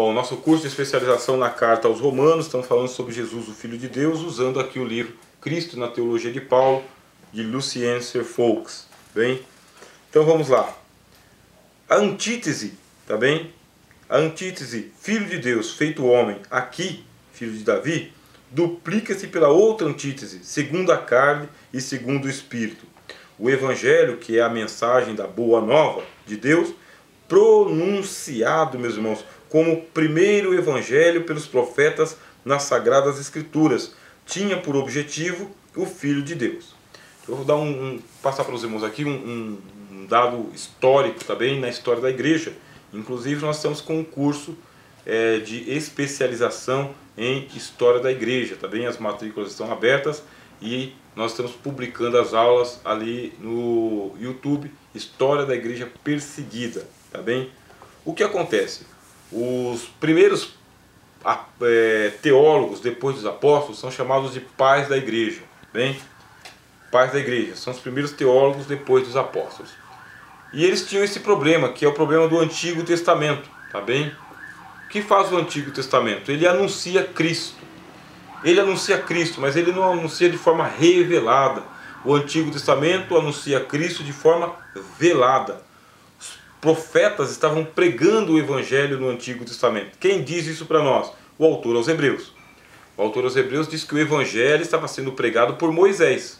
Bom, nosso curso de especialização na carta aos Romanos, estamos falando sobre Jesus, o Filho de Deus, usando aqui o livro Cristo na Teologia de Paulo, de Lucien Serfoux. Bem? Então vamos lá. A antítese, tá bem? A antítese, Filho de Deus, feito homem, aqui, filho de Davi, duplica-se pela outra antítese, segundo a carne e segundo o Espírito. O Evangelho, que é a mensagem da Boa Nova de Deus, pronunciado, meus irmãos, como o primeiro Evangelho pelos profetas nas Sagradas Escrituras, tinha por objetivo o Filho de Deus. Eu vou dar passar para os irmãos aqui um dado histórico também na história da igreja. Inclusive nós estamos com um curso de especialização em história da igreja, tá bem? As matrículas estão abertas e nós estamos publicando as aulas ali no YouTube, História da Igreja Perseguida, tá bem? O que acontece? Os primeiros teólogos depois dos apóstolos são chamados de pais da igreja, bem? Pais da igreja, são os primeiros teólogos depois dos apóstolos. E eles tinham esse problema, que é o problema do Antigo Testamento, tá bem? O que faz o Antigo Testamento? Ele anuncia Cristo. Ele anuncia Cristo, mas ele não anuncia de forma revelada. O Antigo Testamento anuncia Cristo de forma velada. Os profetas estavam pregando o Evangelho no Antigo Testamento. Quem diz isso para nós? O autor aos Hebreus. O autor aos Hebreus diz que o Evangelho estava sendo pregado por Moisés.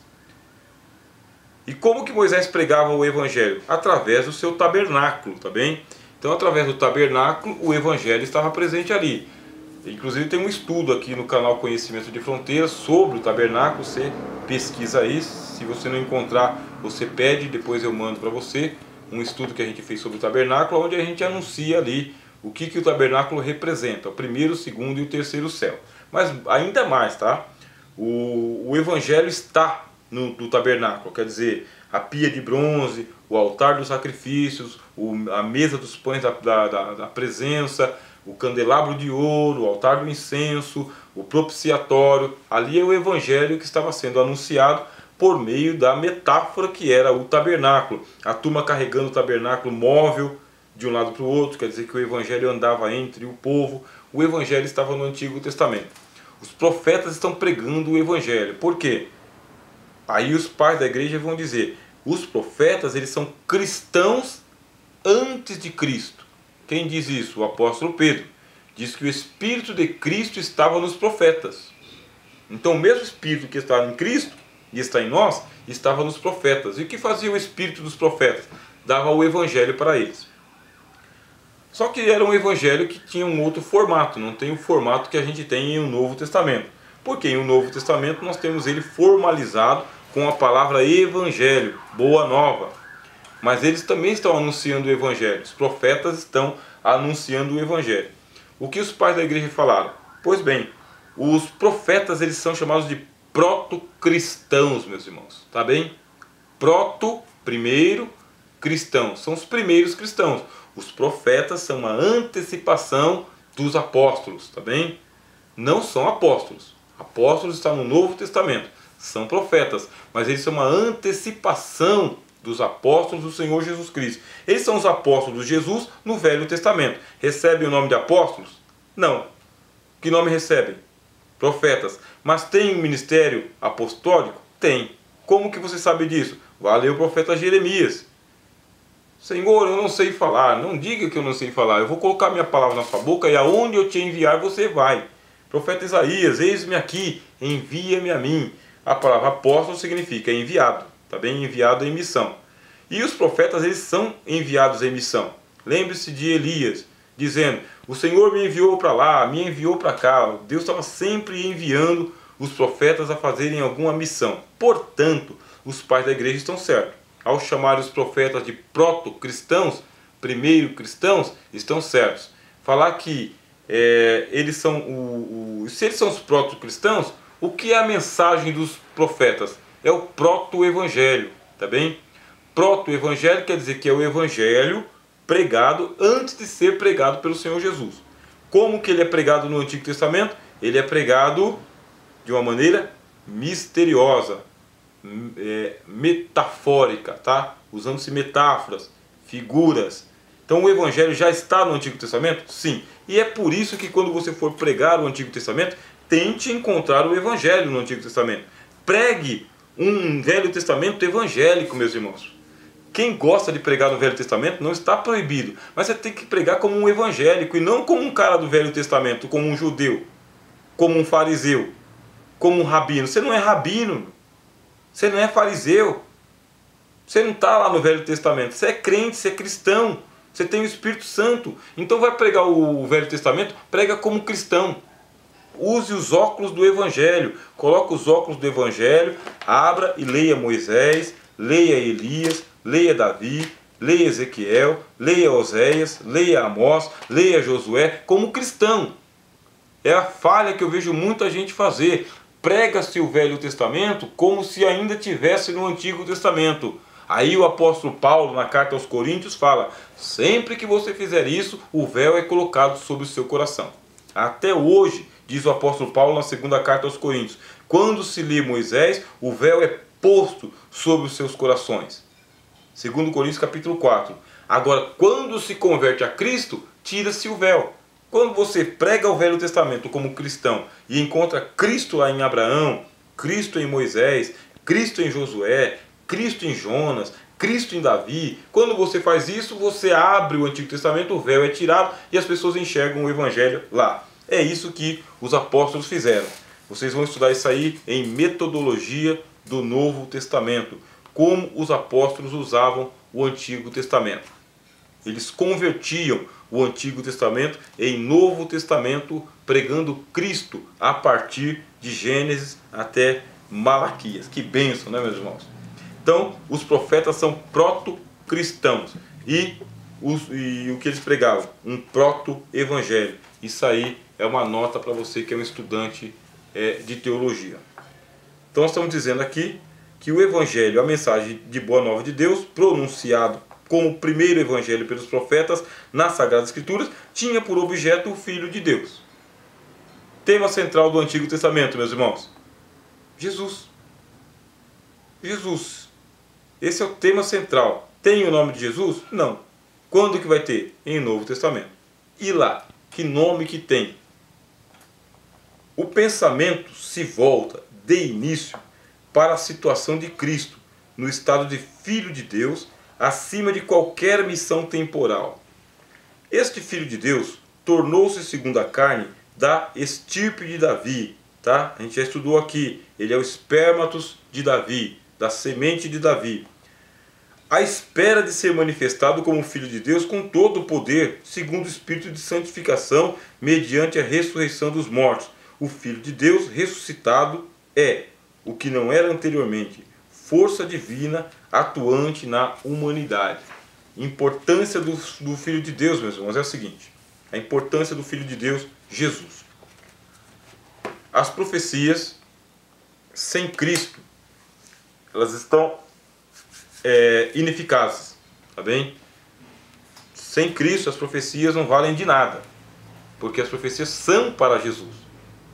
E como que Moisés pregava o Evangelho? Através do seu tabernáculo, tá bem? Então, através do tabernáculo, o Evangelho estava presente ali. Inclusive tem um estudo aqui no canal Conhecimento de Fronteiras sobre o tabernáculo. Você pesquisa aí, se você não encontrar, você pede, depois eu mando para você um estudo que a gente fez sobre o tabernáculo, onde a gente anuncia ali o que o tabernáculo representa, o primeiro, o segundo e o terceiro céu. Mas ainda mais, tá? O Evangelho está no tabernáculo, quer dizer, a pia de bronze, o altar dos sacrifícios, a mesa dos pães da presença, o candelabro de ouro, o altar do incenso, o propiciatório. Ali é o Evangelho que estava sendo anunciado por meio da metáfora que era o tabernáculo. A turma carregando o tabernáculo móvel de um lado para o outro, quer dizer que o Evangelho andava entre o povo. O Evangelho estava no Antigo Testamento. Os profetas estão pregando o Evangelho. Por quê? Aí os pais da igreja vão dizer, os profetas eles são cristãos antes de Cristo. Quem diz isso? O apóstolo Pedro. Diz que o Espírito de Cristo estava nos profetas. Então o mesmo Espírito que está em Cristo e está em nós, estava nos profetas. E o que fazia o Espírito dos profetas? Dava o Evangelho para eles. Só que era um Evangelho que tinha um outro formato, não tem o formato que a gente tem em o Novo Testamento. Porque em o Novo Testamento nós temos ele formalizado com a palavra Evangelho, Boa Nova. Mas eles também estão anunciando o Evangelho. Os profetas estão anunciando o Evangelho. O que os pais da igreja falaram? Pois bem, os profetas eles são chamados de proto-cristãos, meus irmãos. Tá bem? Proto, primeiro, cristão. São os primeiros cristãos. Os profetas são uma antecipação dos apóstolos. Tá bem? Não são apóstolos. Apóstolos estão no Novo Testamento. São profetas. Mas eles são uma antecipação dos apóstolos do Senhor Jesus Cristo. Eles são os apóstolos de Jesus no Velho Testamento. Recebem o nome de apóstolos? Não. Que nome recebem? Profetas. Mas tem um ministério apostólico? Tem. Como que você sabe disso? Vá ler o profeta Jeremias. Senhor, eu não sei falar. Não diga que eu não sei falar. Eu vou colocar minha palavra na sua boca e aonde eu te enviar você vai. Profeta Isaías, eis-me aqui, envia-me a mim. A palavra apóstolo significa enviado. Tá bem? Enviado em missão. E os profetas, eles são enviados em missão. Lembre-se de Elias, dizendo, o Senhor me enviou para lá, me enviou para cá. Deus estava sempre enviando os profetas a fazerem alguma missão. Portanto, os pais da igreja estão certos. Ao chamar os profetas de proto-cristãos, primeiro cristãos, estão certos. Falar que eles são se eles são os proto-cristãos, o que é a mensagem dos profetas? É o proto-evangelho, tá bem? Proto-evangelho quer dizer que é o evangelho pregado antes de ser pregado pelo Senhor Jesus. Como que ele é pregado no Antigo Testamento? Ele é pregado de uma maneira misteriosa, metafórica, tá? Usando-se metáforas, figuras. Então o Evangelho já está no Antigo Testamento? Sim. E é por isso que quando você for pregar o Antigo Testamento, tente encontrar o Evangelho no Antigo Testamento. Pregue um Velho Testamento evangélico, meus irmãos. Quem gosta de pregar no Velho Testamento não está proibido, mas você tem que pregar como um evangélico e não como um cara do Velho Testamento, como um judeu, como um fariseu, como um rabino. Você não é rabino, você não é fariseu, você não está lá no Velho Testamento, você é crente, você é cristão, você tem o Espírito Santo. Então vai pregar o Velho Testamento, prega como cristão. Use os óculos do Evangelho, coloque os óculos do Evangelho, abra e leia Moisés, leia Elias, leia Davi, leia Ezequiel, leia Oséias, leia Amós, leia Josué como cristão. É a falha que eu vejo muita gente fazer. Prega-se o Velho Testamento como se ainda tivesse no Antigo Testamento. Aí o apóstolo Paulo, na carta aos Coríntios, fala: sempre que você fizer isso, o véu é colocado sobre o seu coração. Até hoje, diz o apóstolo Paulo na segunda carta aos Coríntios, quando se lê Moisés, o véu é posto sobre os seus corações. 2 Coríntios capítulo 4. Agora, quando se converte a Cristo, tira-se o véu. Quando você prega o Velho Testamento como cristão e encontra Cristo lá em Abraão, Cristo em Moisés, Cristo em Josué, Cristo em Jonas, Cristo em Davi, quando você faz isso, você abre o Antigo Testamento, o véu é tirado e as pessoas enxergam o Evangelho lá. É isso que os apóstolos fizeram. Vocês vão estudar isso aí em Metodologia do Novo Testamento, como os apóstolos usavam o Antigo Testamento. Eles convertiam o Antigo Testamento em Novo Testamento, pregando Cristo a partir de Gênesis até Malaquias. Que bênção, né, meus irmãos? Então, os profetas são proto-cristãos e o que eles pregavam? Um proto-evangelho. Isso aí é uma nota para você que é um estudante de teologia. Então, nós estamos dizendo aqui que o Evangelho, a mensagem de Boa Nova de Deus, pronunciado como o primeiro Evangelho pelos profetas nas Sagradas Escrituras, tinha por objeto o Filho de Deus. Tema central do Antigo Testamento, meus irmãos: Jesus. Jesus. Esse é o tema central. Tem o nome de Jesus? Não. Quando que vai ter? Em Novo Testamento. E lá? Que nome que tem? O pensamento se volta, de início, para a situação de Cristo, no estado de Filho de Deus, acima de qualquer missão temporal. Este Filho de Deus tornou-se segundo a carne da estirpe de Davi. Tá? A gente já estudou aqui. Ele é o espermatos de Davi, da semente de Davi. À espera de ser manifestado como Filho de Deus com todo o poder, segundo o Espírito de santificação, mediante a ressurreição dos mortos. O Filho de Deus ressuscitado é o que não era anteriormente, força divina atuante na humanidade. Importância do Filho de Deus, meus irmãos, é a seguinte: a importância do Filho de Deus, Jesus. As profecias sem Cristo, elas estão ineficazes, tá bem? Sem Cristo as profecias não valem de nada, porque as profecias são para Jesus,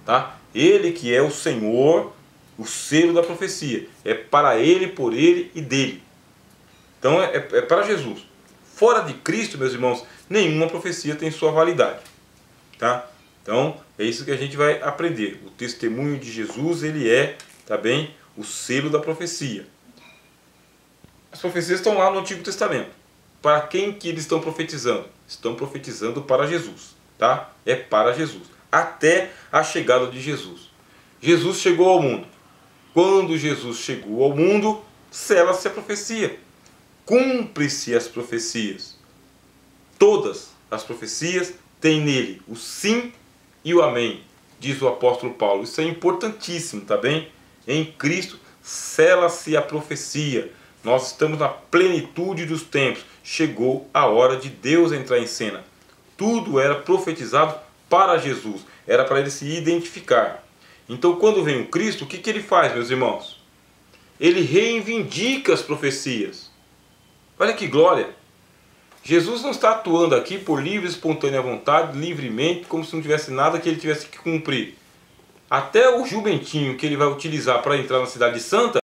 tá? Ele que é o Senhor, o selo da profecia, é para Ele, por Ele e dele. Então é para Jesus. Fora de Cristo, meus irmãos, nenhuma profecia tem sua validade, tá? Então é isso que a gente vai aprender. O testemunho de Jesus, ele é, tá bem, o selo da profecia. As profecias estão lá no Antigo Testamento. Para quem que eles estão profetizando? Estão profetizando para Jesus, tá? É para Jesus, até a chegada de Jesus. Jesus chegou ao mundo. Quando Jesus chegou ao mundo, sela-se a profecia. Cumpre-se as profecias. Todas as profecias têm nele o sim e o amém, diz o apóstolo Paulo. Isso é importantíssimo, tá bem? Em Cristo sela-se a profecia. Nós estamos na plenitude dos tempos. Chegou a hora de Deus entrar em cena. Tudo era profetizado para Jesus. Era para ele se identificar. Então, quando vem o Cristo, o que ele faz, meus irmãos? Ele reivindica as profecias. Olha que glória! Jesus não está atuando aqui por livre e espontânea vontade, livremente, como se não tivesse nada que ele tivesse que cumprir. Até o jumentinho que ele vai utilizar para entrar na Cidade Santa,